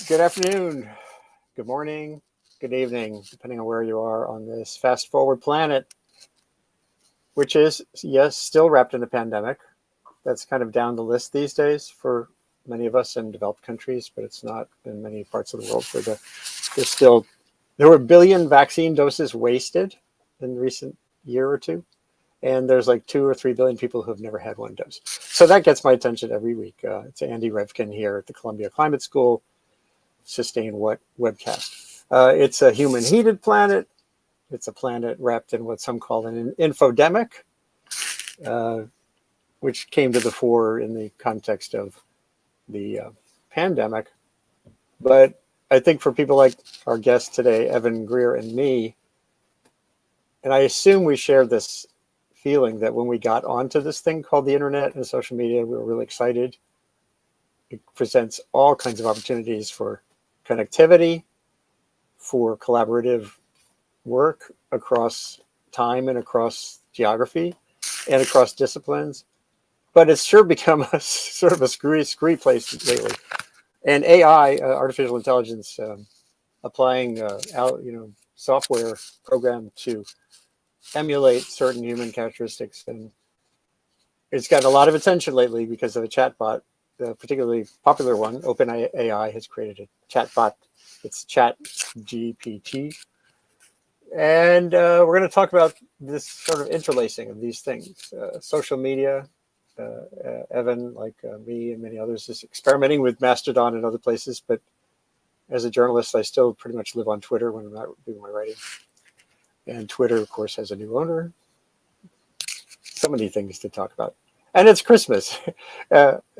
Good afternoon, good morning, good evening, depending on where you are on this fast forward planet, which is, yes, still wrapped in a pandemic. That's kind of down the list these days for many of us in developed countries, but it's not in many parts of the world where there were a billion vaccine doses wasted in the recent year or two. And there's like 2 or 3 billion people who have never had one dose. So that gets my attention every week. It's Andy Revkin here at the Columbia Climate School. Sustain what webcast. It's a human heated planet. It's a planet wrapped in what some call an infodemic, uh, which came to the fore in the context of the pandemic. But I think for people like our guest today, Evan Greer, and me, and I assume we share this feeling that when we got onto this thing called the internet and social media, we were really excited. It presents all kinds of opportunities for connectivity, for collaborative work across time and across geography and across disciplines. But it's sure become a sort of a screwy place lately. And AI, artificial intelligence, applying software program to emulate certain human characteristics, and it's gotten a lot of attention lately because of a chatbot. The particularly popular one, OpenAI, has created a chatbot. It's Chat GPT. And we're going to talk about this sort of interlacing of these things. Social media, Evan, like me and many others, is experimenting with Mastodon and other places. But as a journalist, I still pretty much live on Twitter when I'm not doing my writing. And Twitter, of course, has a new owner. So many things to talk about. And it's Christmas.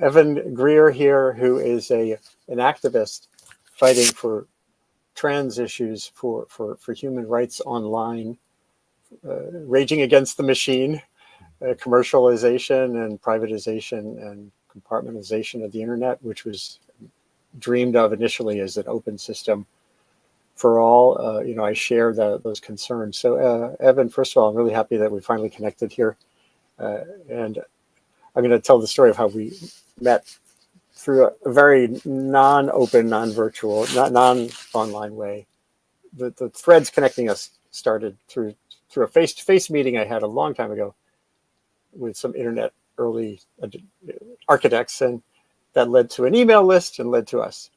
Evan Greer here, who is an activist fighting for trans issues, for human rights online, raging against the machine, commercialization and privatization and compartmentalization of the internet, which was dreamed of initially as an open system for all. I share those concerns. So, Evan, first of all, I'm really happy that we finally connected here. And I'm going to tell the story of how we met through a very non-open, non-virtual, non-online way. The threads connecting us started through a face-to-face meeting I had a long time ago with some internet early architects, and that led to an email list and led to us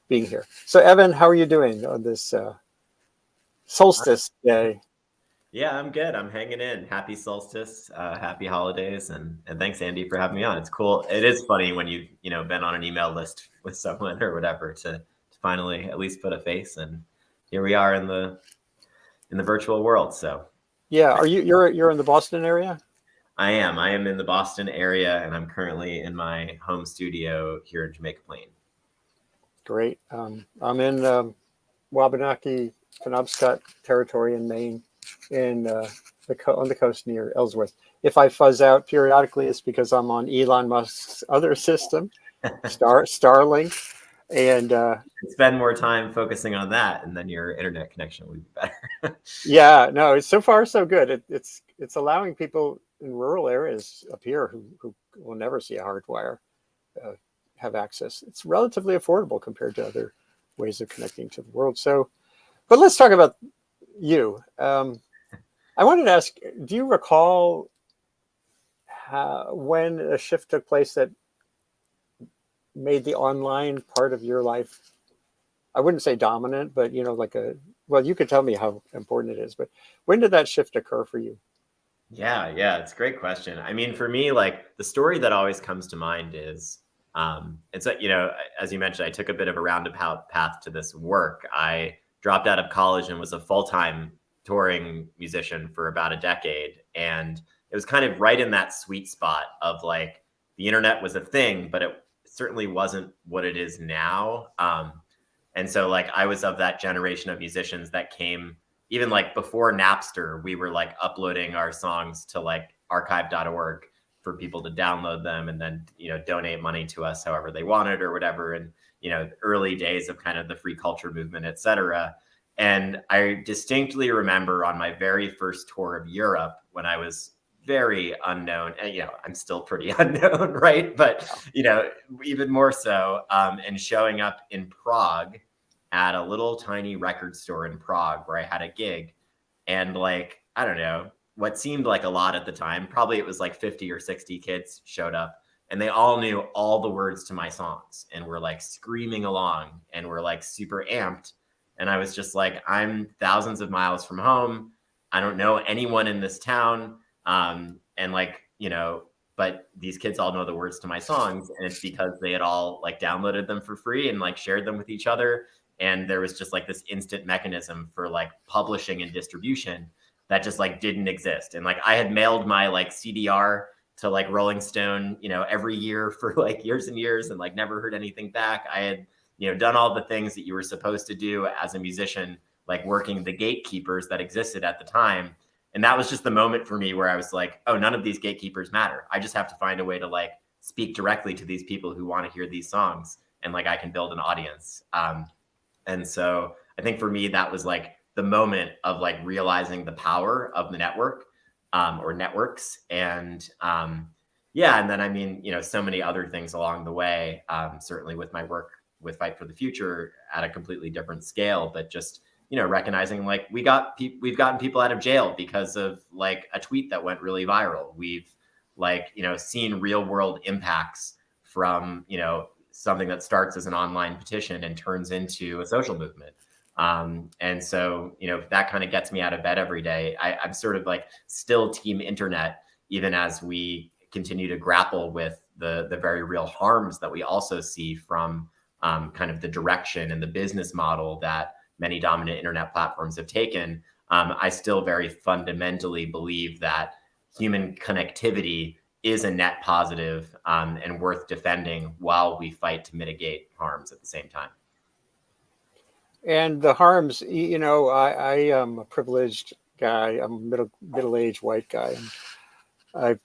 being here. So, Evan, how are you doing on this solstice day? Yeah, I'm good. I'm hanging in. Happy solstice, happy holidays, and thanks, Andy, for having me on. It's cool. It is funny when you've been on an email list with someone or whatever to finally at least put a face, and here we are in the virtual world. So Yeah, you're in the Boston area? I am in the Boston area, and I'm currently in my home studio here in Jamaica Plain. Great. I'm in Wabanaki, Penobscot territory in Maine, in on the coast near Ellsworth. If I fuzz out periodically, it's because I'm on Elon Musk's other system, Starlink, and spend more time focusing on that, and then your internet connection would be better. yeah, no, it's so far so good. It's allowing people in rural areas up here who will never see a hard wire have access. It's relatively affordable compared to other ways of connecting to the world. So, but let's talk about you. I wanted to ask, do you recall when a shift took place that made the online part of your life, I wouldn't say dominant, but well, you could tell me how important it is, but when did that shift occur for you? Yeah, it's a great question. I mean, for me, like the story that always comes to mind is, it's as you mentioned, I took a bit of a roundabout path to this work. I dropped out of college and was a full-time touring musician for about a decade. And it was kind of right in that sweet spot of like the internet was a thing, but it certainly wasn't what it is now. And so like I was of that generation of musicians that came even like before Napster, we were like uploading our songs to like archive.org for people to download them and then, donate money to us however they wanted or whatever. And, early days of kind of the free culture movement, et cetera. And I distinctly remember on my very first tour of Europe when I was very unknown, and I'm still pretty unknown, right? But even more so, and showing up in Prague at a little tiny record store in Prague where I had a gig, and like, I don't know, what seemed like a lot at the time, probably it was like 50 or 60 kids showed up, and they all knew all the words to my songs and were like screaming along and were like super amped. And I was just like, I'm thousands of miles from home. I don't know anyone in this town. And like, but these kids all know the words to my songs. And it's because they had all like downloaded them for free and like shared them with each other. And there was just like this instant mechanism for like publishing and distribution that just like didn't exist. And like I had mailed my like CDR to like Rolling Stone, every year for like years and years, and like never heard anything back. I had, done all the things that you were supposed to do as a musician, like working the gatekeepers that existed at the time. And that was just the moment for me where I was like, oh, none of these gatekeepers matter. I just have to find a way to like speak directly to these people who want to hear these songs, and like I can build an audience. And so I think for me, that was like the moment of like realizing the power of the network, or networks. And and then, I mean, so many other things along the way, certainly with my work with Fight for the Future at a completely different scale, but just, recognizing like we've gotten people out of jail because of like a tweet that went really viral. We've like, seen real world impacts from, something that starts as an online petition and turns into a social movement. And so, that kind of gets me out of bed every day. I'm sort of like still team internet, even as we continue to grapple with the very real harms that we also see from kind of the direction and the business model that many dominant internet platforms have taken. I still very fundamentally believe that human connectivity is a net positive, and worth defending while we fight to mitigate harms at the same time. And the harms, I am a privileged guy. I'm a middle-aged white guy, and I've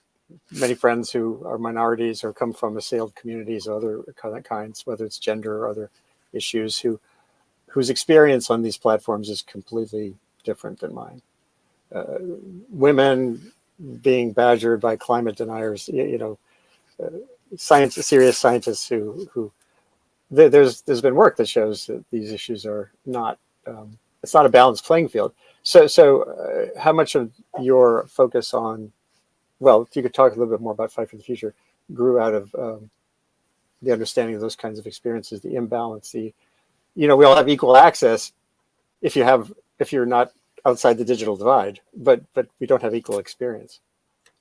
many friends who are minorities or come from assailed communities or other kinds, whether it's gender or other issues, whose experience on these platforms is completely different than mine. Women being badgered by climate deniers, serious scientists who there's been work that shows that these issues are not, it's not a balanced playing field. So how much of your focus on, well, if you could talk a little bit more about Fight for the Future, grew out of the understanding of those kinds of experiences, the imbalance, we all have equal access if you're not outside the digital divide, but we don't have equal experience.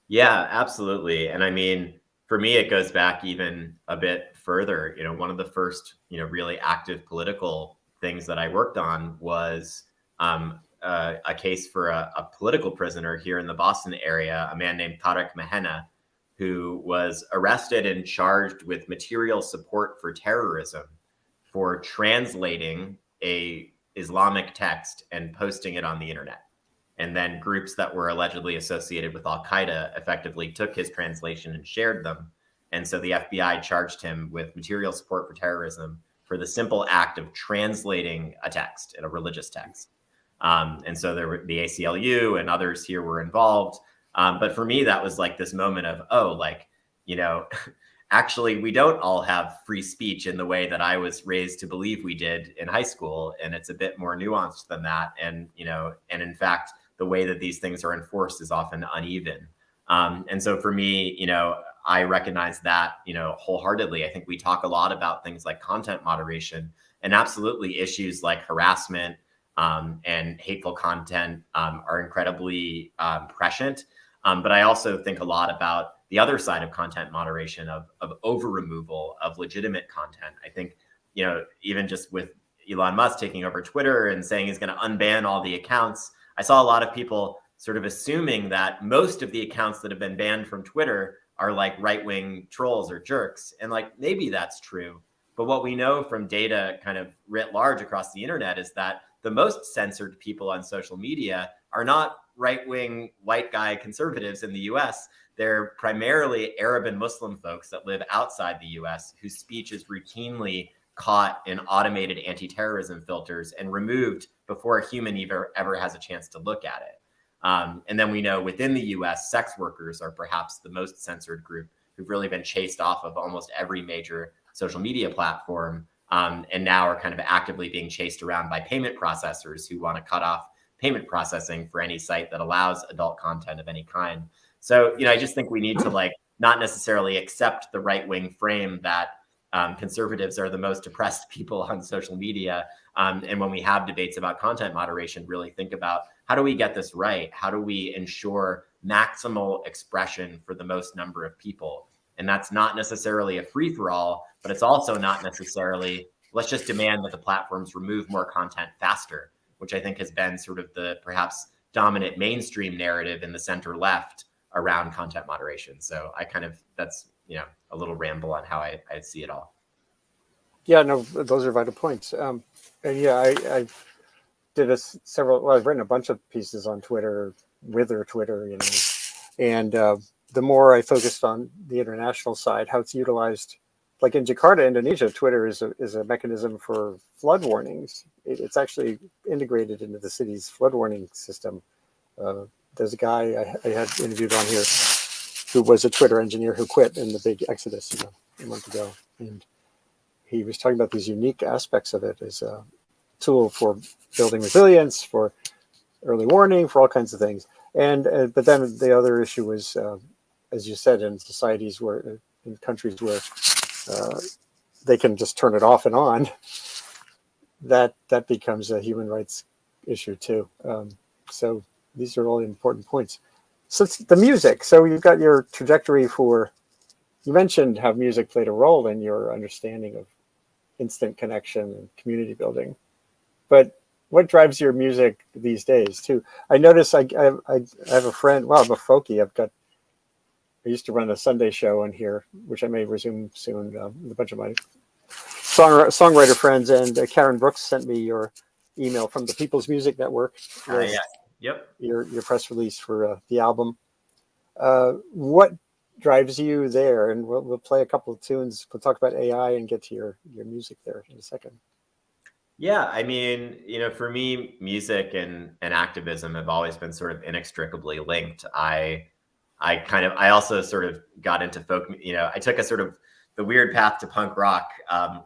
Yeah, absolutely. And I mean, for me, it goes back even a bit further. One of the first, really active political things that I worked on was a case for a political prisoner here in the Boston area, a man named Tarek Mahena, who was arrested and charged with material support for terrorism for translating a Islamic text and posting it on the internet. And then groups that were allegedly associated with Al-Qaeda effectively took his translation and shared them. And so the FBI charged him with material support for terrorism for the simple act of translating a text, a religious text. And so there were the ACLU and others here were involved. But for me, that was like this moment of, actually, we don't all have free speech in the way that I was raised to believe we did in high school. And it's a bit more nuanced than that. And, and in fact, the way that these things are enforced is often uneven. And so for me, I recognize that, wholeheartedly. I think we talk a lot about things like content moderation, and absolutely issues like harassment and hateful content are incredibly prescient. But I also think a lot about the other side of content moderation, of over removal of legitimate content. I think, even just with Elon Musk taking over Twitter and saying he's going to unban all the accounts, I saw a lot of people sort of assuming that most of the accounts that have been banned from Twitter are like right-wing trolls or jerks. And like, maybe that's true. But what we know from data kind of writ large across the internet is that the most censored people on social media are not right-wing white guy conservatives in the US. They're primarily Arab and Muslim folks that live outside the US, whose speech is routinely caught in automated anti-terrorism filters and removed before a human ever has a chance to look at it. And then we know within the US, sex workers are perhaps the most censored group who've really been chased off of almost every major social media platform, and now are kind of actively being chased around by payment processors who want to cut off payment processing for any site that allows adult content of any kind. So, I just think we need to like not necessarily accept the right-wing frame that conservatives are the most oppressed people on social media. And when we have debates about content moderation, really think about how do we get this right? How do we ensure maximal expression for the most number of people? And that's not necessarily a free-for-all, but it's also not necessarily, let's just demand that the platforms remove more content faster, which I think has been sort of the perhaps dominant mainstream narrative in the center left around content moderation. So that's, a little ramble on how I see it all. Yeah, no, those are vital points. And yeah, I did I've written a bunch of pieces on Twitter, with or Twitter, and the more I focused on the international side, how it's utilized, like in Jakarta, Indonesia, Twitter is a mechanism for flood warnings. It's actually integrated into the city's flood warning system. There's a guy I had interviewed on here who was a Twitter engineer who quit in the big exodus a month ago, and he was talking about these unique aspects of it as a tool for building resilience, for early warning, for all kinds of things. And but then the other issue was, as you said, in societies in countries where they can just turn it off and on, that becomes a human rights issue too. So these are all important points. So the music. So you've got your trajectory you mentioned how music played a role in your understanding of instant connection and community building. But what drives your music these days too? I notice I have a friend. Well, I'm a folkie. I used to run a Sunday show on here, which I may resume soon, with a bunch of my songwriter friends. And Karen Brooks sent me your email from the People's Music Network. Yeah. Yep. Your press release for the album. What drives you there? And we'll play a couple of tunes. We'll talk about AI and get to your music there in a second. Yeah, I mean, for me, music and activism have always been sort of inextricably linked. I also sort of got into folk. I took a sort of the weird path to punk rock,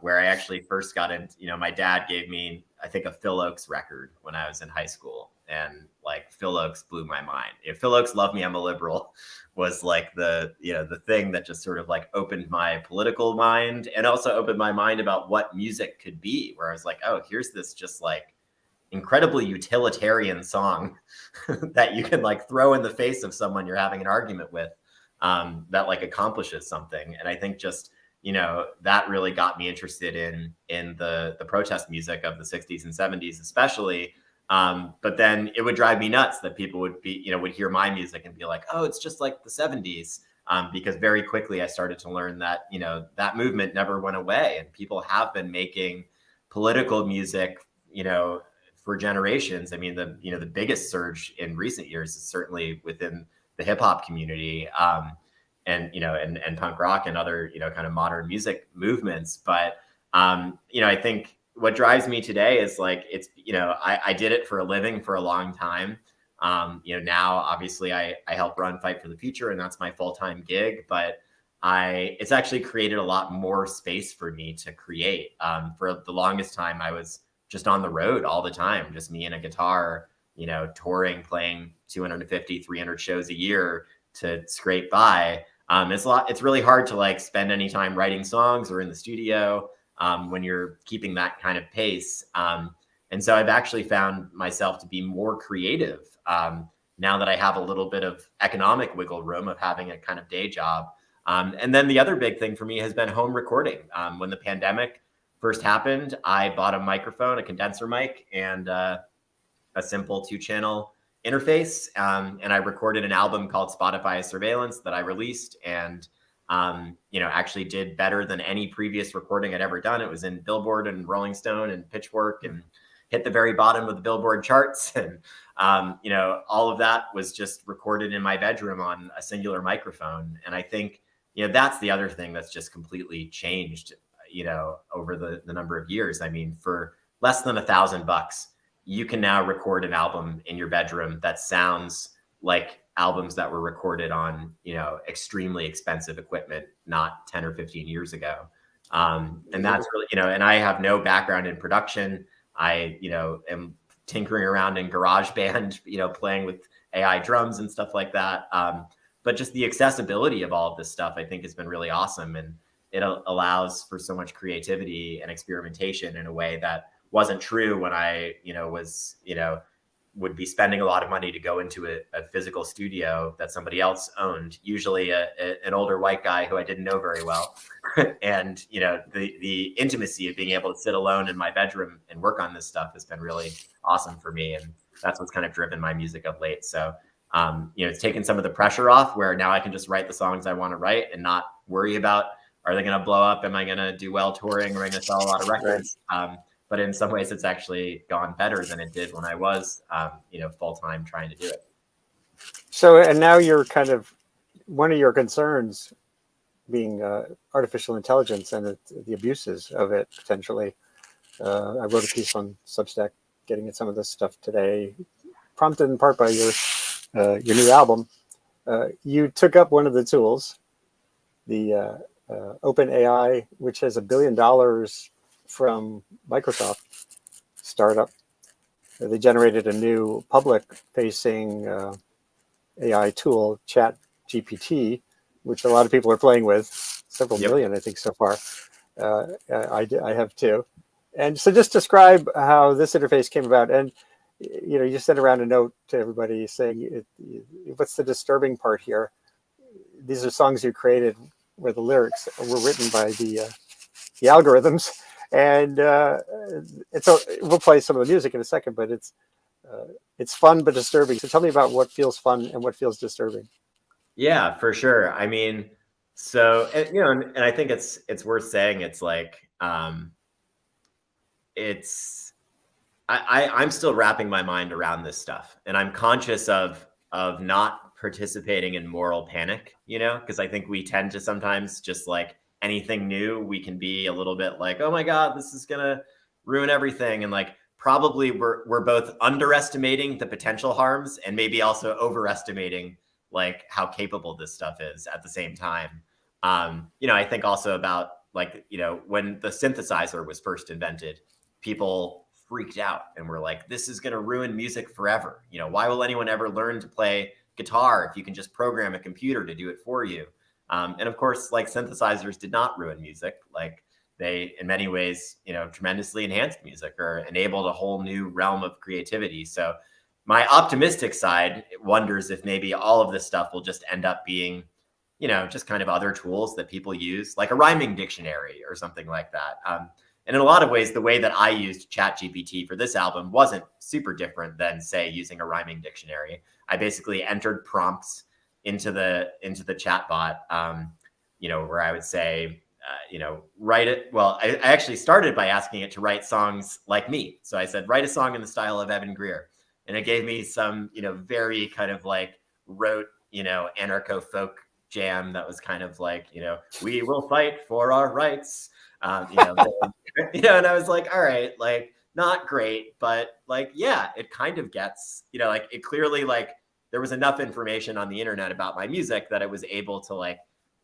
where I actually first got into. My dad gave me, I think, a Phil Oakes record when I was in high school, and like Phil Oakes blew my mind. Phil Oakes' "Love Me, I'm a Liberal" was like the thing that just sort of like opened my political mind, and also opened my mind about what music could be, where I was like, oh, here's this just like incredibly utilitarian song that you can like throw in the face of someone you're having an argument with, that like accomplishes something. And I think just that really got me interested in the protest music of the 60s and 70s especially. But then it would drive me nuts that people would hear my music and be like, oh, it's just like the 70s. Because very quickly I started to learn that, that movement never went away, and people have been making political music, for generations. I mean, the biggest surge in recent years is certainly within the hip hop community, and punk rock and other, kind of modern music movements. But, I think what drives me today is like, it's, I did it for a living for a long time. Now obviously I help run Fight for the Future, and that's my full-time gig, but it's actually created a lot more space for me to create. For the longest time, I was just on the road all the time, just me and a guitar, touring, playing 250, 300 shows a year to scrape by. It's really hard to like spend any time writing songs or in the studio, when you're keeping that kind of pace. And so I've actually found myself to be more creative, now that I have a little bit of economic wiggle room of having a kind of day job. And then the other big thing for me has been home recording. When the pandemic first happened, I bought a microphone, a condenser mic, and a simple 2-channel interface. And I recorded an album called Spotify Surveillance that I released, and actually did better than any previous recording I'd ever done. It was in Billboard and Rolling Stone and Pitchfork, and hit the very bottom of the Billboard charts. And, all of that was just recorded in my bedroom on a singular microphone. And I think, that's the other thing that's just completely changed, over the number of years. I mean, for less than $1,000, you can now record an album in your bedroom that sounds like albums that were recorded on, extremely expensive equipment, not 10 or 15 years ago. And that's really, and I have no background in production. I, am tinkering around in GarageBand, playing with AI drums and stuff like that. But just the accessibility of all of this stuff, I think, has been really awesome. And it allows for so much creativity and experimentation in a way that wasn't true when I, would be spending a lot of money to go into a physical studio that somebody else owned, usually an older white guy who I didn't know very well. And, the intimacy of being able to sit alone in my bedroom and work on this stuff has been really awesome for me. And that's what's kind of driven my music of late. So, it's taken some of the pressure off, where now I can just write the songs I want to write and not worry about, are they going to blow up? Am I going to do well touring? Or am I going to sell a lot of records? Right. But in some ways, it's actually gone better than it did when I was, full-time trying to do it. So, and now you're kind of, one of your concerns being artificial intelligence and the abuses of it, potentially. I wrote a piece on Substack getting at some of this stuff today, prompted in part by your new album. You took up one of the tools, the OpenAI, which has $1 billion from Microsoft startup. They generated a new public-facing AI tool, Chat GPT, which a lot of people are playing with, several million, I think, so far. I have too. And so just describe how this interface came about. And, you sent around a note to everybody saying, what's the disturbing part here? These are songs you created where the lyrics were written by the algorithms. And we'll play some of the music in a second, but it's fun but disturbing. So tell me about what feels fun and what feels disturbing. Yeah, for sure. I mean, so and I think it's worth saying, it's like I'm still wrapping my mind around this stuff, and I'm conscious of not participating in moral panic, because I think we tend to sometimes just like anything new, we can be a little bit like, oh my God, this is gonna ruin everything. And like, probably we're both underestimating the potential harms and maybe also overestimating like how capable this stuff is at the same time. I think also about like, when the synthesizer was first invented, people freaked out and were like, this is gonna ruin music forever. Why will anyone ever learn to play guitar if you can just program a computer to do it for you? And of course, like, synthesizers did not ruin music. Like, they, in many ways, tremendously enhanced music or enabled a whole new realm of creativity. So my optimistic side wonders if maybe all of this stuff will just end up being, just kind of other tools that people use, like a rhyming dictionary or something like that. And in a lot of ways, the way that I used Chat GPT for this album wasn't super different than, say, using a rhyming dictionary. I basically entered prompts into the chatbot, where I would say, write it. Well, I actually started by asking it to write songs like me. So I said, write a song in the style of Evan Greer. And it gave me some, very kind of like rote, anarcho folk jam that was kind of like, we will fight for our rights. And I was like, all right, like, not great, but like, yeah, it kind of gets, like, it clearly, like, there was enough information on the internet about my music that it was able to like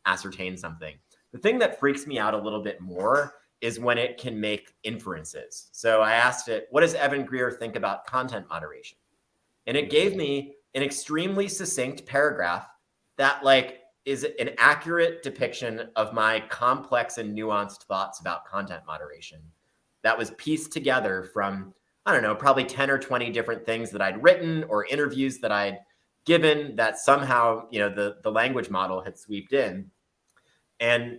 ascertain something. The thing that freaks me out a little bit more is when it can make inferences. So I asked it, what does Evan Greer think about content moderation? And it gave me an extremely succinct paragraph that like is an accurate depiction of my complex and nuanced thoughts about content moderation that was pieced together from, I don't know, probably 10 or 20 different things that I'd written or interviews that I'd given that somehow, the language model had sweeped in. And,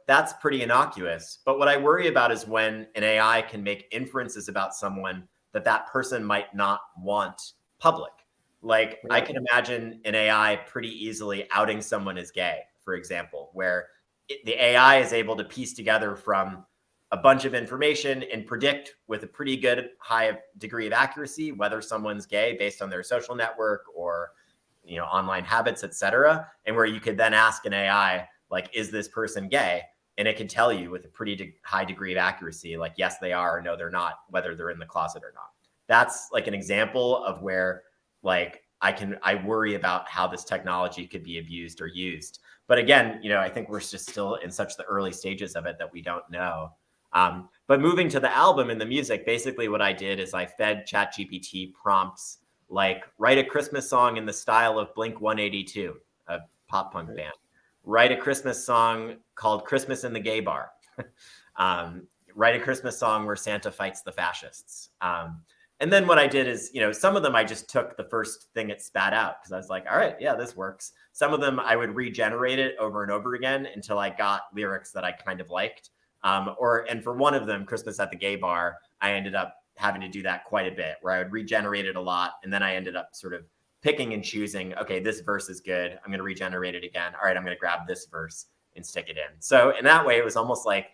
that's pretty innocuous. But what I worry about is when an AI can make inferences about someone that person might not want public. Like, I can imagine an AI pretty easily outing someone as gay, for example, where the AI is able to piece together from a bunch of information and predict with a pretty good high degree of accuracy whether someone's gay based on their social network or, online habits, etc. And where you could then ask an AI, like, is this person gay? And it can tell you with a pretty high degree of accuracy, like, yes, they are, or no, they're not, whether they're in the closet or not. that's like an example of where like I worry about how this technology could be abused or used. But again, I think we're just still in such the early stages of it that we don't know. But moving to the album and the music, basically what I did is I fed Chat GPT prompts like write a Christmas song in the style of Blink 182, a pop punk band. Write a Christmas song called Christmas in the Gay Bar. Write a Christmas song where Santa fights the fascists. And then what I did is, some of them I just took the first thing it spat out because I was like, all right, yeah, this works. Some of them I would regenerate it over and over again until I got lyrics that I kind of liked. And for one of them, Christmas at the Gay Bar, I ended up having to do that quite a bit, where I would regenerate it a lot. And then I ended up sort of picking and choosing, okay, this verse is good. I'm going to regenerate it again. All right, I'm going to grab this verse and stick it in. So in that way, it was almost like,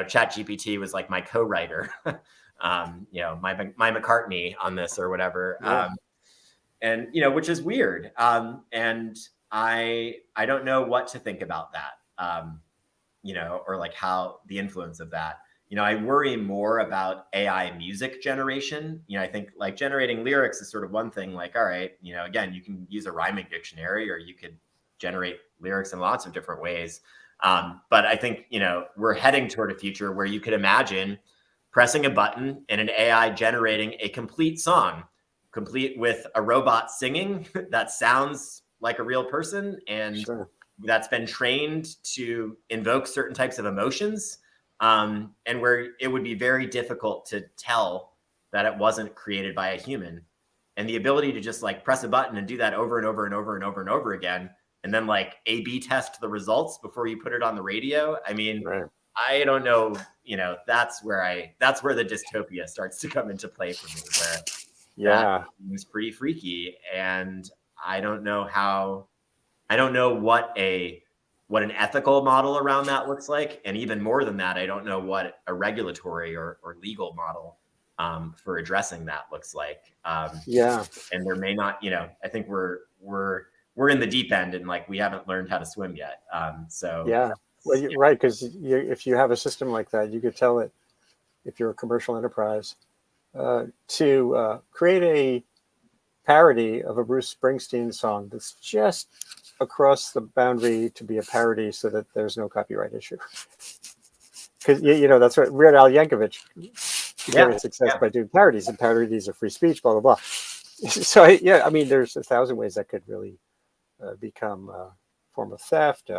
Chat GPT was like my co-writer. My McCartney on this or whatever. Yeah. And, which is weird. And I don't know what to think about that, or like how the influence of that. I worry more about AI music generation. I think like generating lyrics is sort of one thing, like, all right, again, you can use a rhyming dictionary or you could generate lyrics in lots of different ways. But I think, we're heading toward a future where you could imagine pressing a button and an AI generating a complete song, complete with a robot singing that sounds like a real person and that's been trained to invoke certain types of emotions, and where it would be very difficult to tell that it wasn't created by a human. And the ability to just like press a button and do that over and over and over and over and over again, and then like A/B test the results before you put it on the radio. I mean, I don't know, that's where the dystopia starts to come into play for me, where it's pretty freaky. And I don't know what an ethical model around that looks like. And even more than that, I don't know what a regulatory or legal model for addressing that looks like. And there may not, I think we're in the deep end and like we haven't learned how to swim yet. Well, you're right, because if you have a system like that, you could tell it, if you're a commercial enterprise, to create a parody of a Bruce Springsteen song that's just across the boundary to be a parody so that there's no copyright issue. Because, that's what Weird Al Yankovic began success by doing parodies, and parodies are free speech, blah, blah, blah. So, I mean, there's 1,000 ways that could really become a form of theft.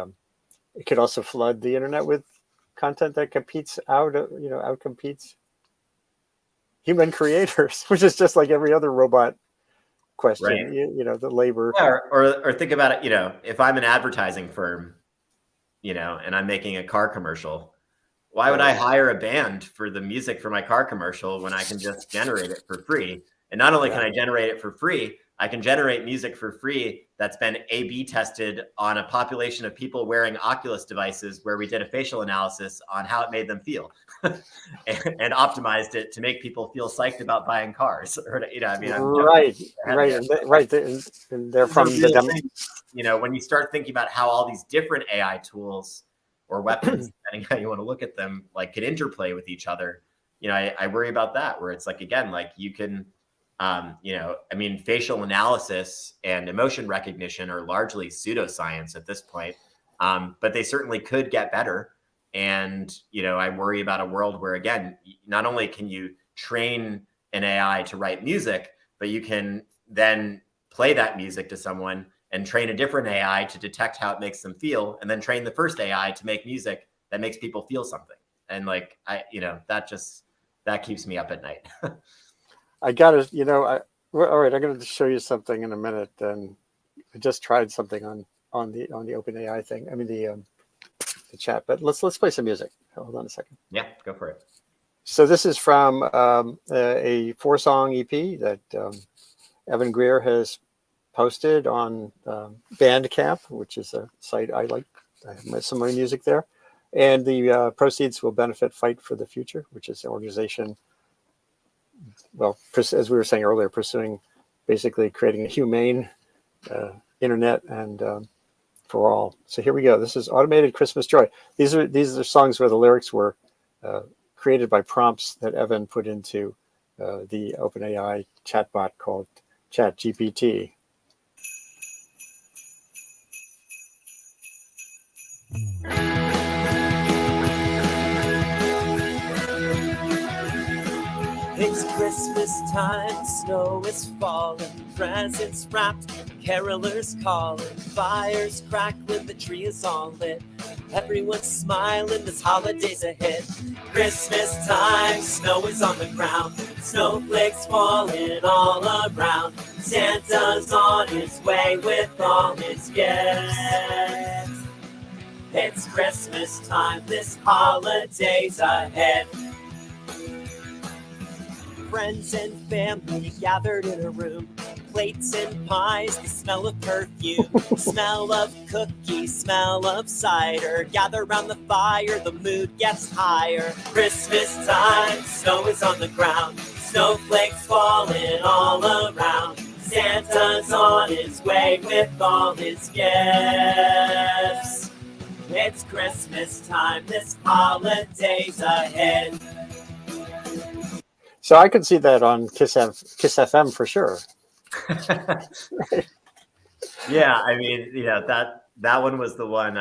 It could also flood the internet with content that outcompetes human creators, which is just like every other robot question. Right. The labor. Yeah, or think about it. If I'm an advertising firm, and I'm making a car commercial, why would I hire a band for the music for my car commercial when I can just generate it for free? And not only can I generate it for free, I can generate music for free that's been A/B tested on a population of people wearing Oculus devices where we did a facial analysis on how it made them feel and optimized it to make people feel psyched about buying cars. Or, Right. And they're from the demo. When you start thinking about how all these different AI tools or weapons, depending how you want to look at them, like could interplay with each other, I worry about that, where it's like, again, like you can, facial analysis and emotion recognition are largely pseudoscience at this point, but they certainly could get better. And, I worry about a world where, again, not only can you train an AI to write music, but you can then play that music to someone and train a different AI to detect how it makes them feel, and then train the first AI to make music that makes people feel something. And like, that keeps me up at night. I got to, all right, I'm going to show you something in a minute. And I just tried something on the OpenAI thing. I mean, the chat, but let's play some music. Hold on a second. Yeah, go for it. So this is from a 4-song EP that Evan Greer has posted on Bandcamp, which is a site I like. I have some of my music there. And the proceeds will benefit Fight for the Future, which is an organization, well, as we were saying earlier, pursuing basically creating a humane internet and for all. So here we go. This is Automated Christmas Joy. These are songs where the lyrics were created by prompts that Evan put into the OpenAI chatbot called Chat GPT. It's Christmas time, snow is falling, presents wrapped, carolers calling, fires crackling, the tree is all lit. Everyone's smiling, this holiday's a hit. Christmas time, snow is on the ground, snowflakes falling all around. Santa's on his way with all his gifts. It's Christmas time, this holiday's ahead. Friends and family gathered in a room, plates and pies, the smell of perfume, smell of cookies, smell of cider. Gather round the fire, the mood gets higher. Christmas time, snow is on the ground, snowflakes falling all around. Santa's on his way with all his gifts. It's Christmas time, this holiday's ahead. So I could see that on Kiss FM for sure. Yeah, I mean, that one was the one.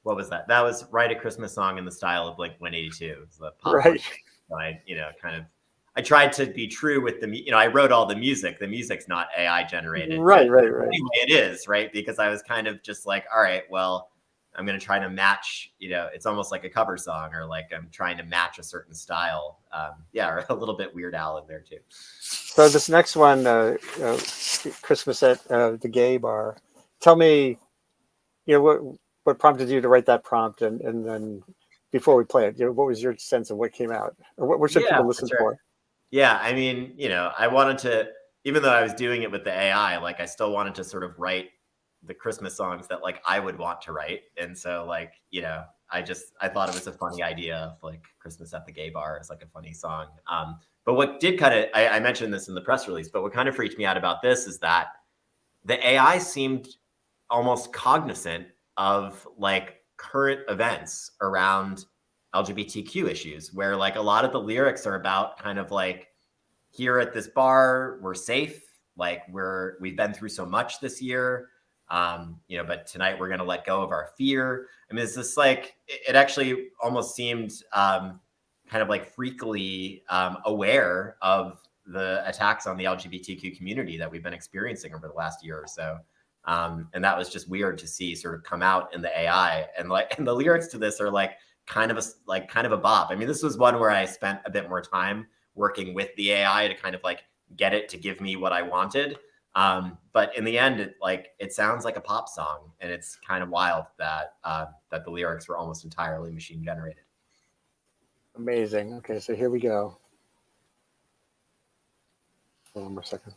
What was that? That was Write a Christmas Song in the style of Blink-182. It's the pop Right. So I tried to be true with I wrote all the music. The music's not AI generated. Right. Anyway, it is, right? Because I was kind of just like, all right, well, I'm going to try to match, it's almost like a cover song, or like I'm trying to match a certain style. Or a little bit Weird Al in there too. So this next one, Christmas at the Gay Bar. Tell me, what prompted you to write that prompt, and then before we play it, what was your sense of what came out, or what should people listen for? Yeah, I mean, I wanted to, even though I was doing it with the AI, like I still wanted to sort of write the Christmas songs that like I would want to write. And so like, I thought it was a funny idea of like Christmas at the Gay Bar is like a funny song. But what did I mentioned this in the press release, but what kind of freaked me out about this is that the AI seemed almost cognizant of like current events around LGBTQ issues, where like a lot of the lyrics are about kind of like, here at this bar, we're safe. Like we've been through so much this year. But tonight we're going to let go of our fear. I mean, it's just like, it actually almost seemed kind of like freakily aware of the attacks on the LGBTQ community that we've been experiencing over the last year or so. And that was just weird to see sort of come out in the AI, and the lyrics to this are like kind of a bop. I mean, this was one where I spent a bit more time working with the AI to kind of like get it to give me what I wanted. But in the end, it sounds like a pop song, and it's kind of wild that the lyrics were almost entirely machine generated. Amazing. Okay, so here we go. Hold on one more second.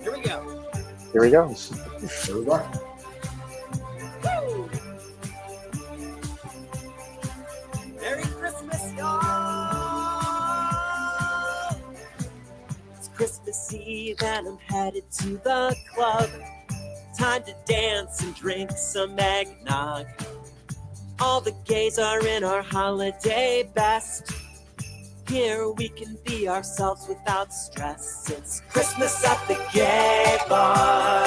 Here we go. Here we go. Here we go. Woo! Merry Christmas, y'all! It's Christmas Eve and I'm headed to the club. Time to dance and drink some eggnog. All the gays are in our holiday best. Here we can be ourselves without stress. It's Christmas at the Gay Bar.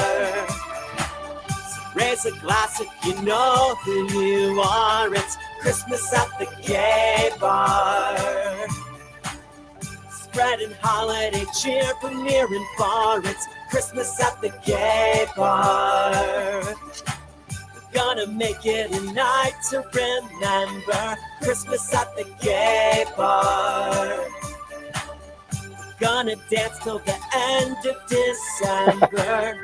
So raise a glass if you know who you are. It's Christmas at the Gay Bar. Spreading holiday cheer from near and far. It's Christmas at the Gay Bar. We're gonna make it a night to remember. Christmas at the Gay Bar. We're gonna dance till the end of December.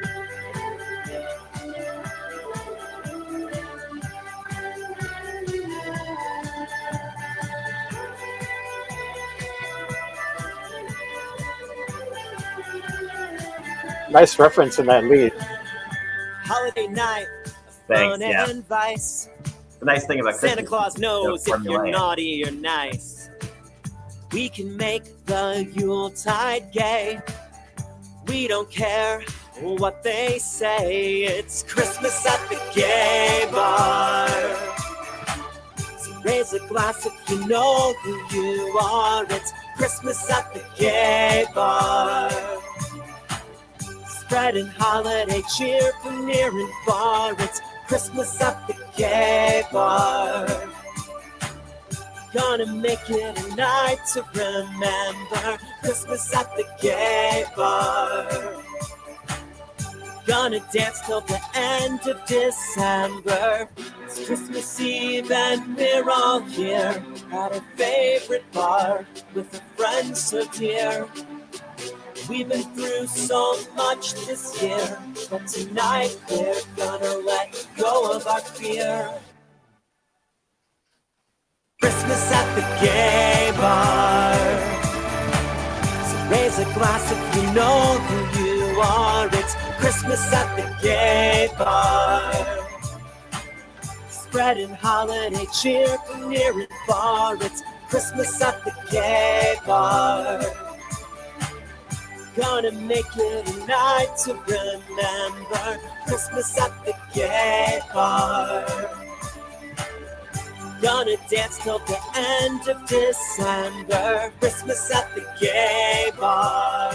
Nice reference in that lead. Holiday night, Thanks, fun yeah. and vice. The nice thing about Santa Christmas Claus knows if you're formulaic. naughty or nice. We can make the Yuletide gay. We don't care what they say. It's Christmas at the Gay Bar. So raise a glass if you know who you are. It's Christmas at the gay bar. Spreading holiday cheer from near and far. It's Christmas at the gay bar. Gonna make it a night to remember. Christmas at the gay bar. Gonna dance till the end of December. It's Christmas Eve and we're all here at our favorite bar with a friend so dear. We've been through so much this year, but tonight we're gonna let go of our fear. Christmas at the gay bar. So raise a glass if you know who you are. It's Christmas at the gay bar. Spreading holiday cheer from near and far. It's Christmas at the gay bar. Gonna make it a night to remember. Christmas at the gay bar. Gonna dance till the end of December. Christmas at the gay bar.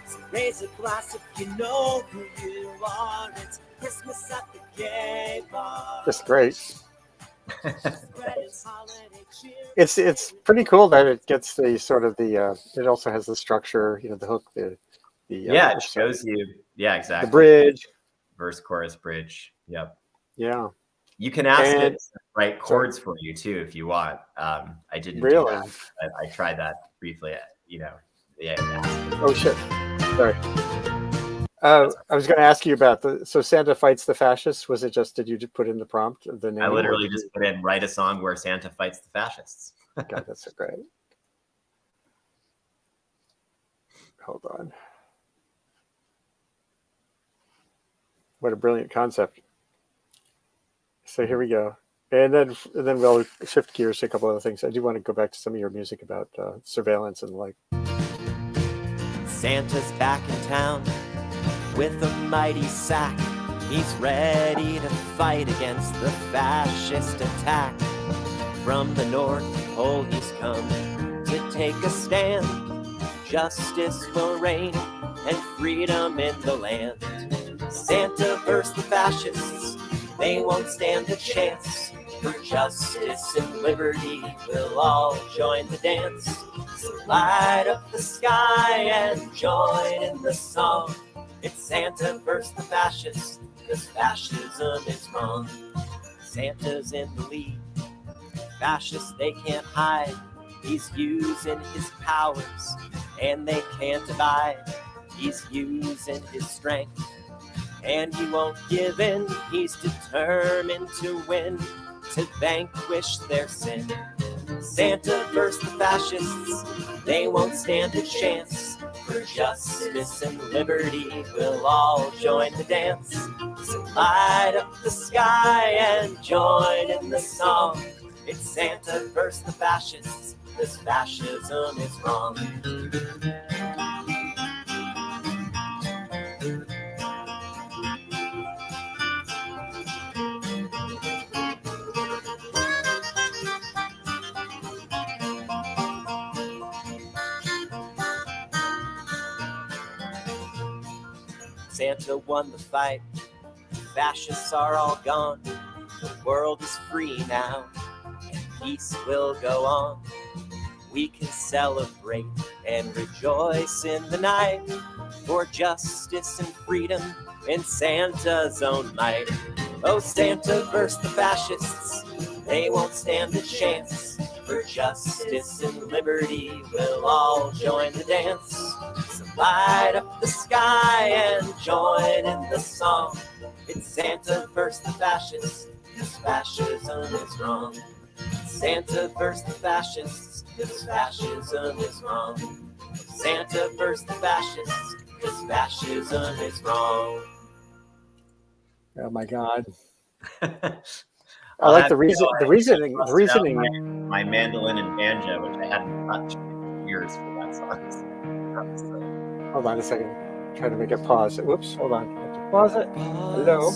So raise a glass if you know who you are. It's Christmas at the gay bar. Just great. It's pretty cool that it gets the sort of the it also has the structure, you know, the hook, the it shows you, exactly, the bridge, verse, chorus, bridge. Yep. Yeah. You can ask it to write chords for you too if you want. I didn't really. Do that. I tried that briefly. You know. Yeah. Oh shit. Sorry. I was going to ask you about so Santa fights the fascists. Was it just, did you just put in the prompt? The name? I literally just put in, write a song where Santa fights the fascists. God, that's so great. Hold on. What a brilliant concept. So here we go. And then we'll shift gears to a couple other things. I do want to go back to some of your music about surveillance and the like. Santa's back in town with a mighty sack. He's ready to fight against the fascist attack. From the North Pole he's come to take a stand. Justice will reign and freedom in the land. Santa versus the fascists, they won't stand a chance. For justice and liberty, we'll all join the dance. So light up the sky and join in the song. It's Santa versus the fascists, 'cause fascism is wrong. Santa's in the lead, fascists they can't hide. He's using his powers and they can't abide. He's using his strength and he won't give in. He's determined to win, to vanquish their sin. Santa versus the fascists, they won't stand a chance. For justice and liberty, we'll all join the dance. So light up the sky and join in the song. It's Santa versus the fascists, 'cause fascism is wrong. Santa won the fight, fascists are all gone. The world is free now, and peace will go on. We can celebrate and rejoice in the night, for justice and freedom in Santa's own might. Oh, Santa versus the fascists, they won't stand a chance. For justice and liberty, we'll all join the dance. So light up the sky and join in the song. It's Santa versus the fascists, 'cause fascism is wrong. Santa versus the fascists, 'cause fascism is wrong. Santa versus the fascists, 'cause fascism is wrong. Oh my God. I like the reasoning. My mandolin and banjo, which I hadn't touched in years for that song. Hold on a second. Try to make it pause. Whoops, hold on. I have to pause it. Hello.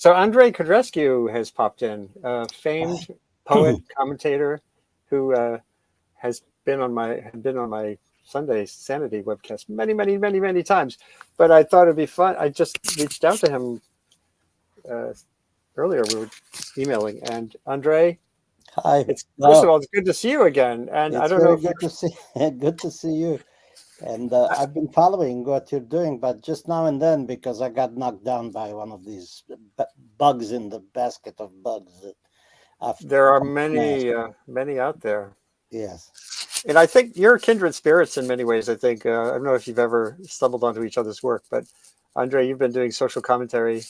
So Andrei Codrescu has popped in, a famed poet, commentator, who has been on my Sunday Sanity webcast many times. But I thought it'd be fun. I just reached out to him earlier. We were emailing, and Andrei, Hi. First of all, it's good to see you again. And I It's don't know very good to see you. And I've been following what you're doing, but just now and then, because I got knocked down by one of these bugs in the basket of bugs. There are many out there. Yes. And I think you're kindred spirits in many ways. I think I don't know if you've ever stumbled onto each other's work, but Andrei, you've been doing social commentary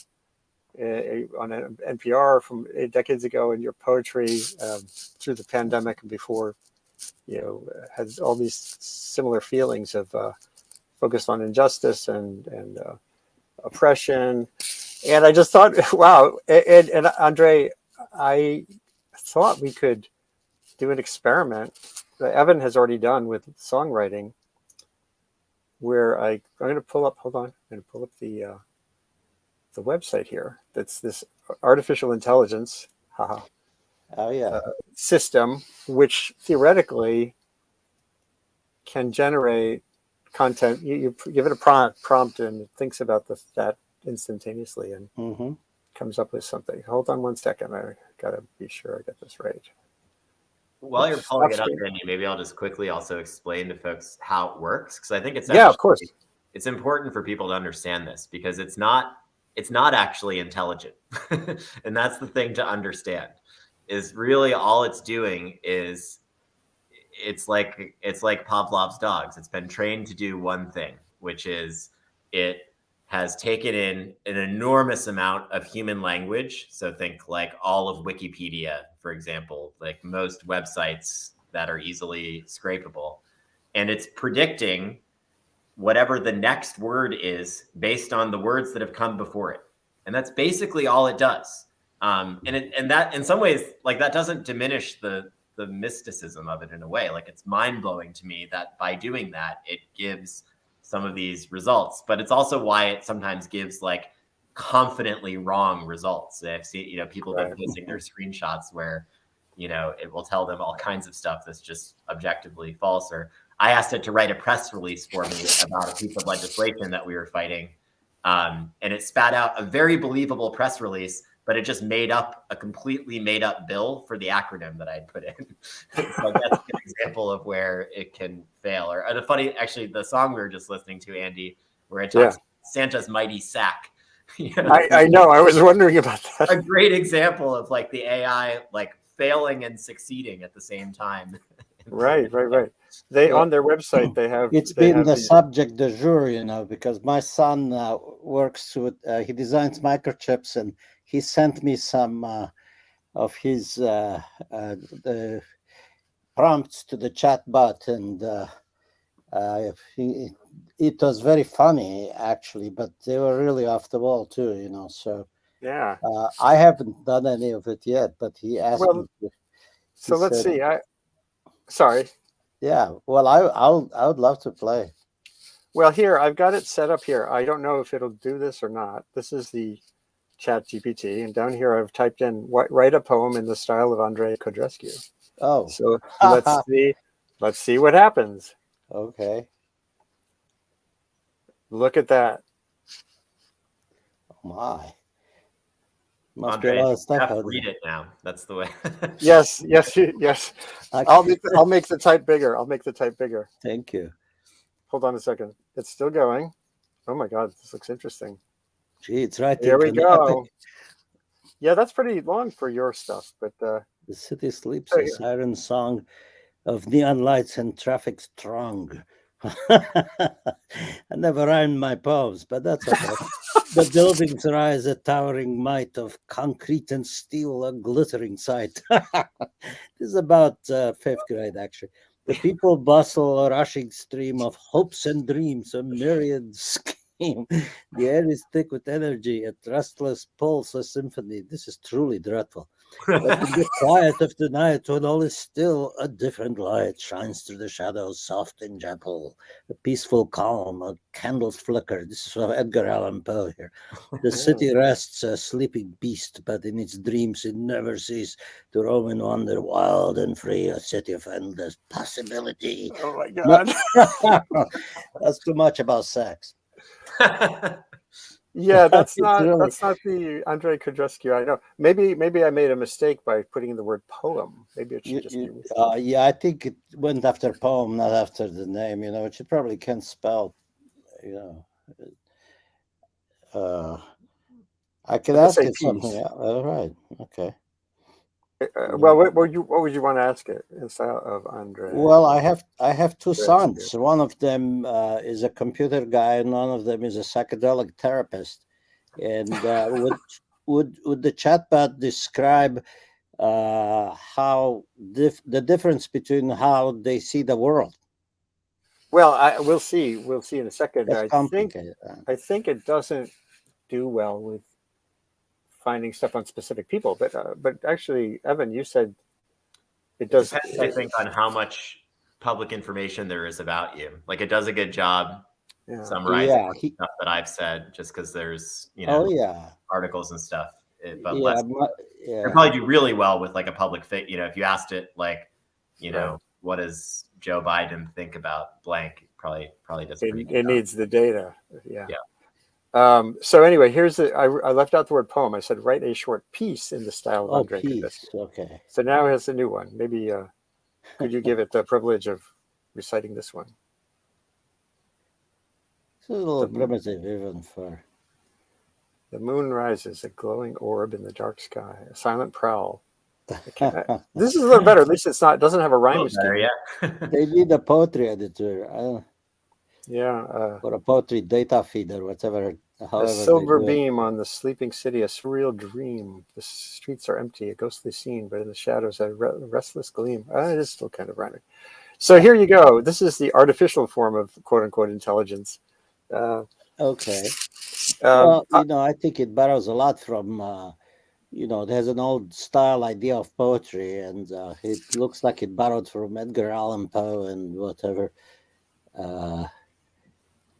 on NPR from 8 decades ago, and your poetry through the pandemic and before, has all these similar feelings of focused on injustice and oppression. And I just thought, wow. And Andrei, I thought we could do an experiment that Evan has already done with songwriting, where I'm going to pull up. Hold on, I'm going to pull up the website here. That's this artificial intelligence system, which theoretically can generate content. You give it a prompt and it thinks about that instantaneously and comes up with something. Hold on 1 second. I gotta be sure I get this right. While you're pulling it up, Andy, maybe I'll just quickly also explain to folks how it works, because I think it's of course, it's important for people to understand this, because it's not actually intelligent. And that's the thing to understand, is really all it's doing is it's like Pavlov's dogs. It's been trained to do one thing, which is it has taken in an enormous amount of human language. So think like all of Wikipedia, for example, like most websites that are easily scrapable. And it's predicting whatever the next word is based on the words that have come before it. And that's basically all it does. And that in some ways, like, that doesn't diminish the mysticism of it in a way. Like, it's mind-blowing to me that by doing that, it gives some of these results, but it's also why it sometimes gives like confidently wrong results. I've seen, people have been posting their screenshots where, it will tell them all kinds of stuff that's just objectively false. Or I asked it to write a press release for me about a piece of legislation that we were fighting. And it spat out a very believable press release, but it just made up a completely made up bill for the acronym that I had put in. So that's an example of where it can fail. Or the funny, actually, the song we were just listening to, Andy, where it talks Santa's mighty sack. I know. I was wondering about that. A great example of like the AI like failing and succeeding at the same time. Right. They on their website they have. It's been the subject du jour, because my son works with. He designs microchips, and he sent me some of his the prompts to the chat bot, and it was very funny actually, but they were really off the wall too, So yeah, I haven't done any of it yet, but he asked me. So let's see. Sorry. Yeah, well, I would love to play. Well, here I've got it set up here. I don't know if it'll do this or not. This is the Chat GPT, and down here I've typed in write a poem in the style of Andrei Codrescu. Oh, so let's see what happens. Okay. Look at that. Oh my. Must Andrei, be a lot of stuff you have to out read there. it now. That's the way. Yes. I'll make the type bigger. Thank you. Hold on a second. It's still going. Oh my God, this looks interesting. Gee, it's right Here we go. Yeah, that's pretty long for your stuff, but the city sleeps, a siren song of neon lights and traffic strong. I never rhymed my poems, but that's okay. The buildings rise, a towering might of concrete and steel, a glittering sight. This is about 5th grade, actually. The people bustle, a rushing stream of hopes and dreams, a myriad scheme. The air is thick with energy, a restless pulse, a symphony. This is truly dreadful. But in the quiet of the night, when all is still, a different light shines through the shadows, soft and gentle, a peaceful calm, a candle's flicker. This is from Edgar Allan Poe here. The city rests a sleeping beast, but in its dreams it never ceases to roam and wander, wild and free, a city of endless possibility. Oh my No, God. that's too much about sex. Yeah, that's It's not really, the Andrei Kudrevsky I know. Maybe I made a mistake by putting in the word poem. Maybe it should just be. yeah, I think it went after poem, not after the name, which you probably can't spell, you know. I can Let's ask say it something. peace. Yeah, all right. Okay. Well, what would you want to ask it instead of Andrei? Well, I have two Kudrevsky? sons. One of them is a computer guy, and one of them is a psychedelic therapist. And would the chatbot describe how the difference between how they see the world? Well, we'll see. We'll see in a second. It's complicated. I think it doesn't do well with finding stuff on specific people. But actually, Evan, you said it does. Depends, I think, on how much public information there is about you. Like, it does a good job summarizing stuff that I've said, just because there's articles and stuff. But it'd probably do really well with like a public if you asked it like, what does Joe Biden think about blank? Probably does pretty good. It needs the data. Yeah. So anyway, I left out the word poem. I said, write a short piece in the style of Andrei Kudrevsky. Okay. So now it has a new one. Maybe could you give it the privilege of reciting this one? It's a little primitive even for. The moon rises, a glowing orb in the dark sky, a silent prowl. This is a little better. At least it doesn't have a rhyme scheme. They need a poetry editor. Or a poetry data feed or whatever. A silver beam on the sleeping city, a surreal dream. The streets are empty, a ghostly scene, but in the shadows a restless gleam. It is still kind of rhyming. So here you go. This is the artificial form of quote unquote intelligence. Okay. Well, I think it borrows a lot from, there's an old style idea of poetry, and it looks like it borrowed from Edgar Allan Poe and whatever.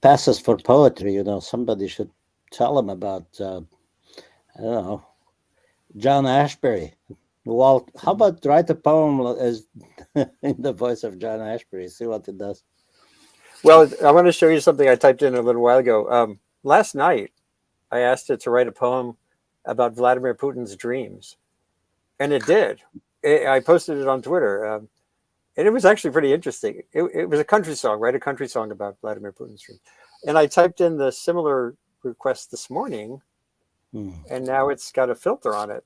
Passes for poetry, somebody should tell him about, I don't know, John Ashbery. How about write a poem as in the voice of John Ashbery? See what it does. Well, I want to show you something I typed in a little while ago. Last night, I asked it to write a poem about Vladimir Putin's dreams, and it did. I posted it on Twitter, and it was actually pretty interesting. It was a country song, write a country song about Vladimir Putin's dreams. And I typed in the similar request this morning, and now it's got a filter on it.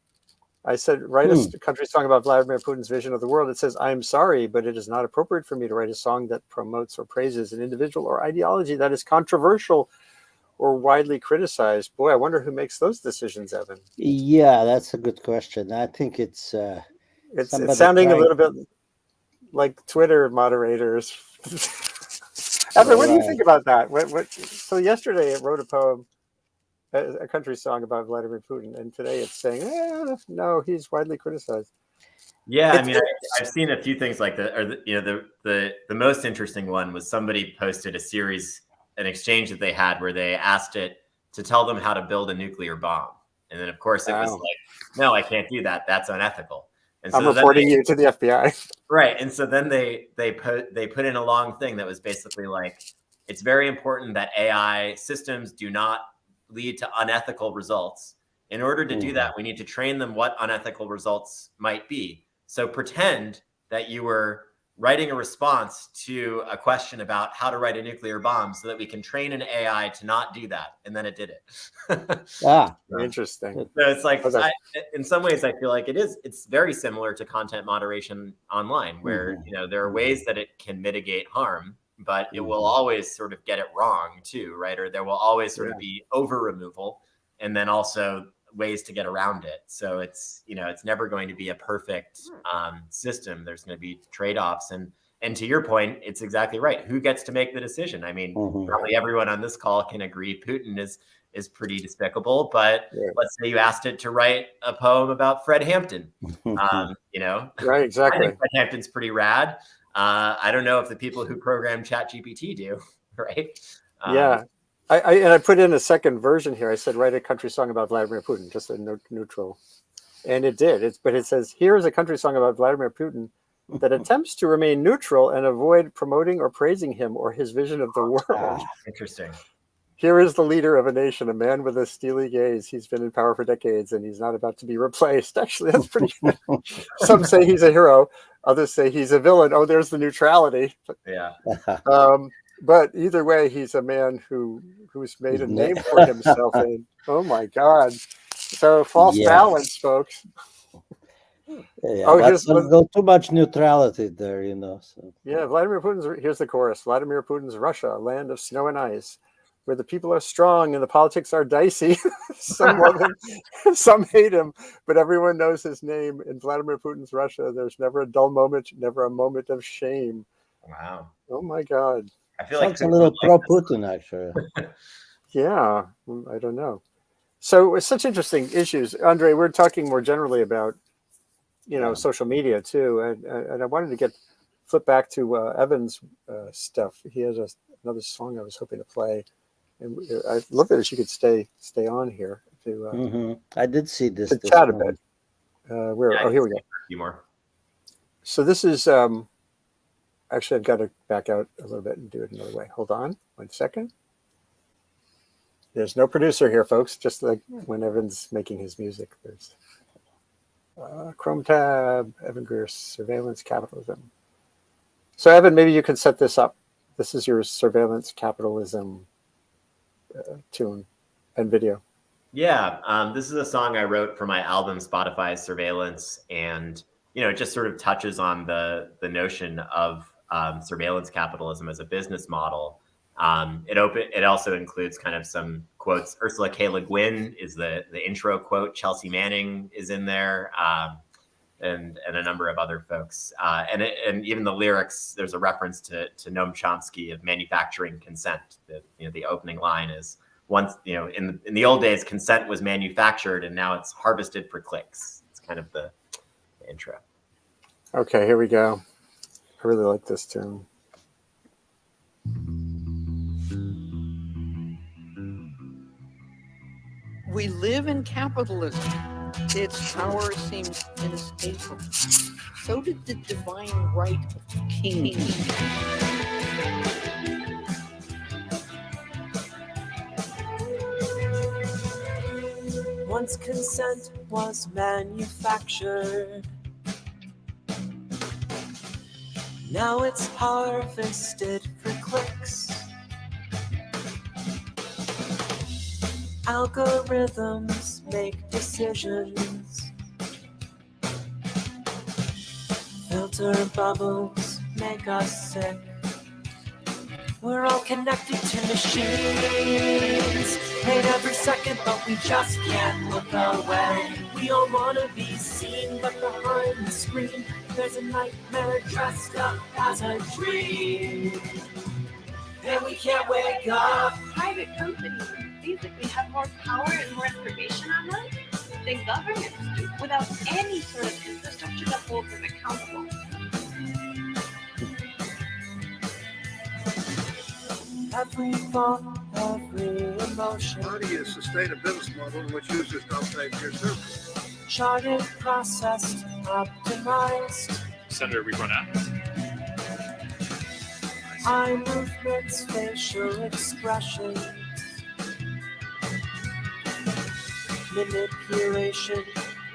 I said, write a country song about Vladimir Putin's vision of the world. It says, I'm sorry, but it is not appropriate for me to write a song that promotes or praises an individual or ideology that is controversial or widely criticized. Boy, I wonder who makes those decisions, Evan. Yeah, that's a good question. I think it's sounding a little bit like Twitter moderators. Evan, what do you think about that? So yesterday it wrote a poem, a country song about Vladimir Putin, and today it's saying, no, he's widely criticized. Yeah, I've seen a few things like that. Or the most interesting one was somebody posted an exchange that they had where they asked it to tell them how to build a nuclear bomb, and then of course it was like, no, I can't do that. That's unethical. And so I'm reporting you to the FBI. Right, and so then they put in a long thing that was basically like, it's very important that AI systems do not lead to unethical results. In order to do that, we need to train them what unethical results might be. So pretend that you were writing a response to a question about how to write a nuclear bomb so that we can train an AI to not do that. And then it did it. Interesting. So it's like, in some ways, I feel like it's very similar to content moderation online, where, there are ways that it can mitigate harm, but it will always sort of get it wrong too, right? Or there will always sort of be over removal, and then also ways to get around it. So it's never going to be a perfect system. There's going to be trade-offs, and to your point, it's exactly right. Who gets to make the decision? I mean, probably everyone on this call can agree Putin is is pretty despicable. But Yeah. let's say you asked it to write a poem about Fred Hampton. Right, exactly. I think Fred Hampton's pretty rad. I don't know if the people who program Chat GPT do, right? Yeah. I put in a second version here. I said, write a country song about Vladimir Putin, just a neutral. And it did. But it says, here is a country song about Vladimir Putin that attempts to remain neutral and avoid promoting or praising him or his vision of the world. Interesting. Here is the leader of a nation, a man with a steely gaze. He's been in power for decades and he's not about to be replaced. Actually, that's pretty good. Some say he's a hero. Others say he's a villain. Oh, there's the neutrality. Yeah. But either way, he's a man who's made a name for himself. And oh my God. So false balance, folks. Yeah, that's go too much neutrality there, So. Yeah, Vladimir Putin's, here's the chorus. Vladimir Putin's Russia, a land of snow and ice, where the people are strong and the politics are dicey. Some love him, some hate him, but everyone knows his name. In Vladimir Putin's Russia, there's never a dull moment, never a moment of shame. Wow. Oh my God. I feel Sounds a little pro-Putin, actually. Yeah, I don't know. So it's such interesting issues. Andre, we're talking more generally about social media too, and I wanted to flip back to Evan's stuff. He has another song I was hoping to play, and I love it if you could stay on here to. I did see this. To chat a bit. Here we go. A few more. So this is actually I've got to back out a little bit and do it another way. Hold on 1 second. There's no producer here, folks. Just like when Evan's making his music, there's. Chrome tab, Evan Greer, surveillance capitalism. So Evan, maybe you can set this up. This is your surveillance capitalism tune and video. Yeah, this is a song I wrote for my album Spotify Surveillance, and it just sort of touches on the notion of surveillance capitalism as a business model. It also includes kind of some quotes. Ursula K. Le Guin is the intro quote. Chelsea Manning is in there, and a number of other folks. And even the lyrics, there's a reference to Noam Chomsky of manufacturing consent. The opening line is once in the old days, consent was manufactured, and now it's harvested for clicks. It's kind of the intro. Okay, here we go. I really like this tune. We live in capitalism. Its power seems inescapable. So did the divine right of kings. Once consent was manufactured. Now it's harvested for clicks. Algorithms make decisions. Filter bubbles make us sick. We're all connected to machines. Paid every second, but we just can't look away. We all want to be seen, but behind the screen, there's a nightmare dressed up as a dream. And we can't wake up. Private companies basically have more power and more information on us than governments do, without any sort of infrastructure that holds them accountable. Every thought, every emotion. How do you sustain a business model in which users don't pay for your service? Charted, processed, optimized. Senator, we run ads. Eye movements, facial expressions. Manipulation,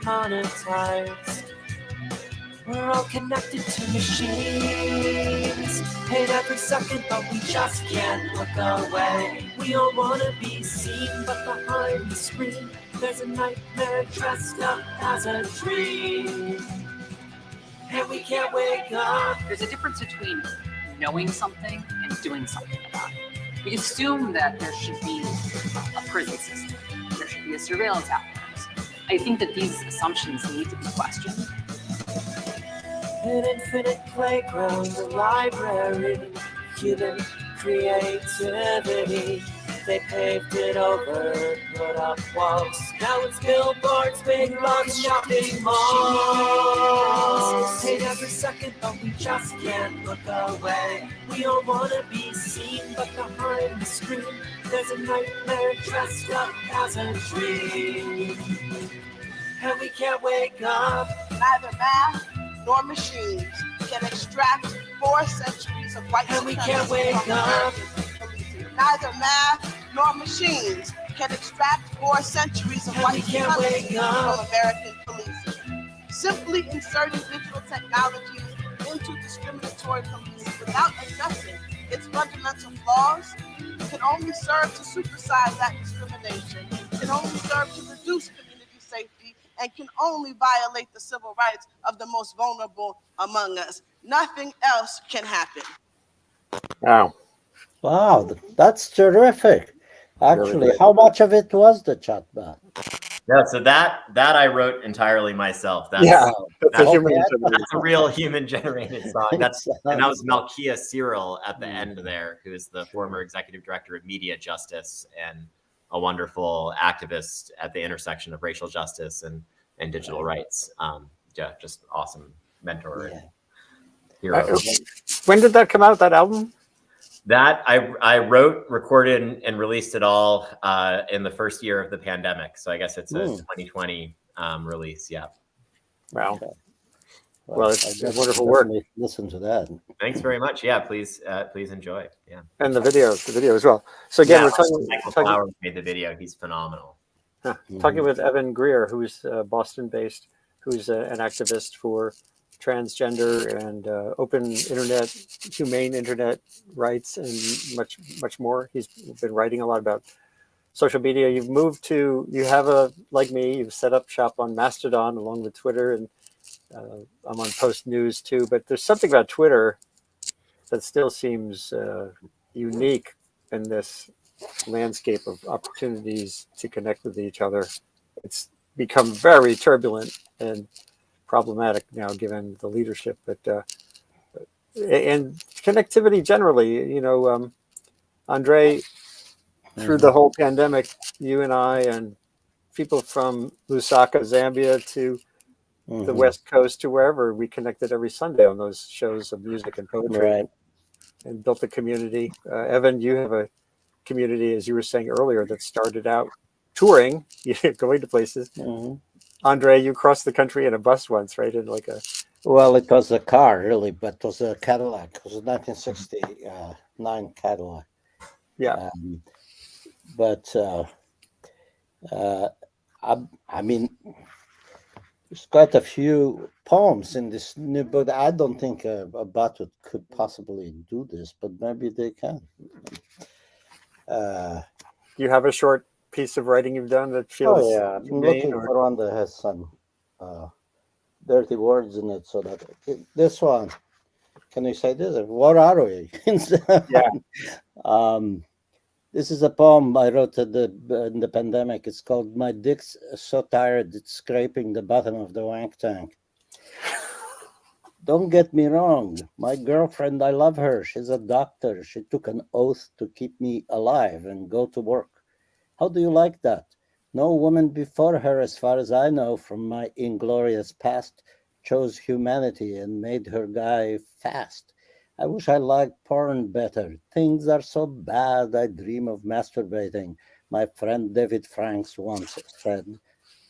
monetized. We're all connected to machines. Paid every second, but we just can't look away. We all want to be seen, but behind the screen, there's a nightmare dressed up as a dream. And we can't wake up. There's a difference between knowing something and doing something about it. We assume that there should be a prison system. There should be a surveillance apparatus. I think that these assumptions need to be questioned. An infinite playground, a library, human creativity. they paved it over, put up walls. Now it's billboards, big lots, shopping malls. Hate every second, but we just can't look away. We all wanna be seen, but behind the screen, there's a nightmare dressed up as a dream. And we can't wake up. Neither math nor machines can extract 4 centuries of white And we supremacy can't wake from up. American policing. Neither math nor machines can extract 4 centuries of And white we can't supremacy wake up. from American policing. Simply inserting digital technologies into discriminatory policing without addressing its fundamental flaws can only serve to supersize that discrimination, can only serve to reduce community safety, and can only violate the civil rights of the most vulnerable among us. Nothing else can happen. Wow. Wow, that's terrific. Actually, good. how much of it was the chatbot? Yeah, so that I wrote entirely myself. That's, Yeah, that's a that's, human. that's a real human generated song. And that was Malkia Cyril at the end there, who is the former executive director of Media Justice and a wonderful activist at the intersection of racial justice and digital rights. Yeah, just awesome mentor and hero. When did that come out, that album? That I wrote, recorded, and released it all in the first year of the pandemic. So I guess it's a 2020 release. Yeah. Wow. Okay. Well, it's wonderful work. Listen to that. Thanks very much. Yeah, please enjoy. Yeah. And the video as well. So again, we're talking. Michael Flowers made the video. He's phenomenal. Talking with Evan Greer, who's Boston-based, who's an activist for transgender and open internet, humane internet rights, and much more. He's been writing a lot about social media. You have like me, you've set up shop on Mastodon along with Twitter, and I'm on Post News too. But there's something about Twitter that still seems unique in this landscape of opportunities to connect with each other. It's become very turbulent and problematic now, given the leadership, but and connectivity generally. Andre, through the whole pandemic, you and I and people from Lusaka, Zambia, to the West Coast, to wherever, we connected every Sunday on those shows of music and poetry, and built a community. Evan, you have a community, as you were saying earlier, that started out touring, going to places. Andre, you crossed the country in a bus once, right? Well, it was a car, really, but it was a Cadillac. It was a 1969 Cadillac. Yeah. I mean, there's quite a few poems in this new book. I don't think a bot could possibly do this, but maybe they can. Do you have a short piece of writing you've done that feels I'm looking for one that has some dirty words in it, so that this one, can you say this? What are we? This is a poem I wrote in the pandemic. It's called "My Dick's So Tired It's Scraping the Bottom of the Wank Tank." Don't get me wrong. My girlfriend, I love her. She's a doctor. She took an oath to keep me alive and go to work. How do you like that? No woman before her, as far as I know from my inglorious past, chose humanity and made her guy fast. I wish I liked porn better. Things are so bad, I dream of masturbating. My friend David Franks once said,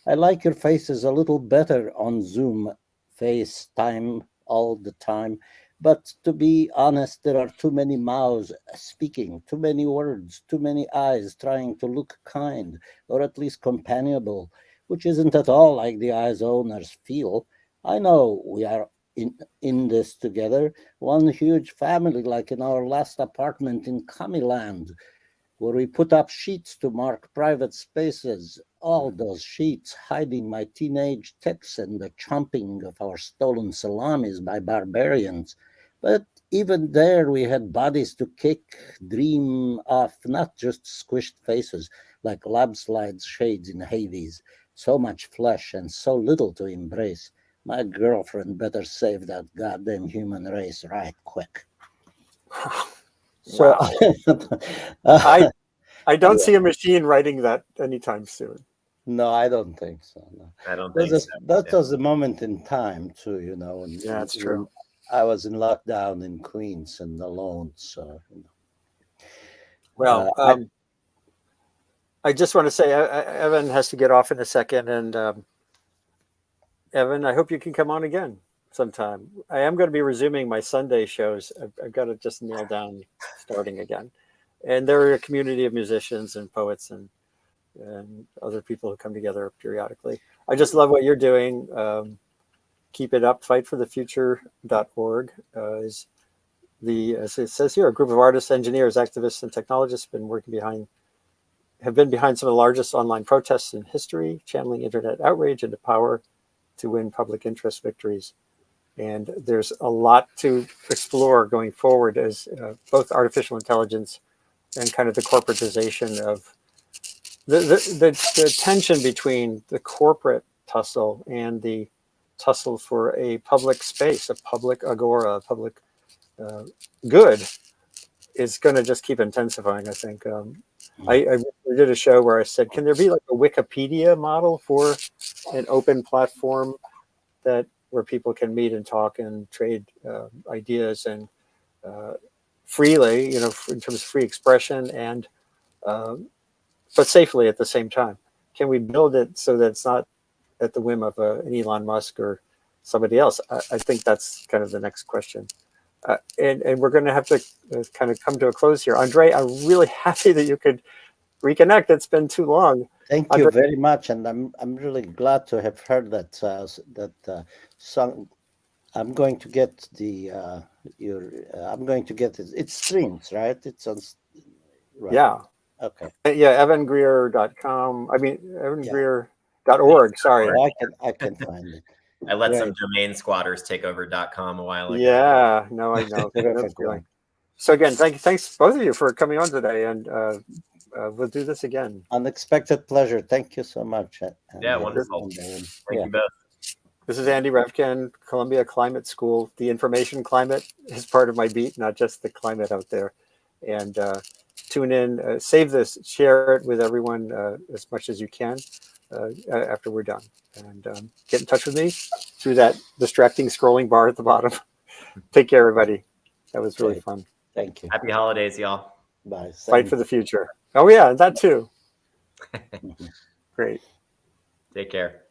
I like your faces a little better on Zoom, FaceTime all the time. But to be honest, there are too many mouths speaking, too many words, too many eyes trying to look kind, or at least companionable, which isn't at all like the eyes owners feel. I know we are in this together, one huge family, like in our last apartment in Kamiland, where we put up sheets to mark private spaces, all those sheets hiding my teenage tics and the chomping of our stolen salamis by barbarians. But even there we had bodies to kick, dream of, not just squished faces like lab-slides shades in Hades. So much flesh and so little to embrace. My girlfriend better save that goddamn human race right quick. So I don't see a machine writing that anytime soon. No, I don't think so. No. I don't think so. That was a moment in time too, you know. When, Yeah, that's true. I was in lockdown in Queens and alone, so. You know. Well, I just want to say, Evan has to get off in a second, and Evan, I hope you can come on again sometime. I am going to be resuming my Sunday shows. I've got to just nail down starting again. And they're a community of musicians and poets and other people who come together periodically. I just love what you're doing. Keep it up. Fightforthefuture.org is as it says here, a group of artists, engineers, activists, and technologists have been behind some of the largest online protests in history, channeling internet outrage into power to win public interest victories. And there's a lot to explore going forward as both artificial intelligence and kind of the corporatization of the tension between the corporate tussle and the tussle for a public space, a public agora, a public good is going to just keep intensifying, I think. I did a show where I said, can there be like a Wikipedia model for an open platform where people can meet and talk and trade ideas and freely, in terms of free expression and but safely at the same time? Can we build it so that it's not at the whim of an Elon Musk or somebody else? I think that's kind of the next question. And we're going to have to kind of come to a close here. Andre, I'm really happy that you could reconnect. It's been too long. Thank you very much, and I'm really glad to have heard that song. I'm going to get I'm going to get it. It streams, right? It's on. Right. Yeah. Okay. Yeah, evangreer.com. I mean, evangreer.org. Sorry. I can find it. I let some domain squatters take over .com a while ago. Yeah, no, I know. So again, thanks both of you for coming on today, and we'll do this again. Unexpected pleasure. Thank you so much. Yeah, wonderful. Thank you both. This is Andy Revkin, Columbia Climate School. The information climate is part of my beat, not just the climate out there. And tune in, save this, share it with everyone as much as you can after we're done. And get in touch with me through that distracting scrolling bar at the bottom. Take care, everybody. That was really fun. Thank you. Happy holidays, y'all. Bye. Fight for the future. Oh, yeah, that too. Great. Take care.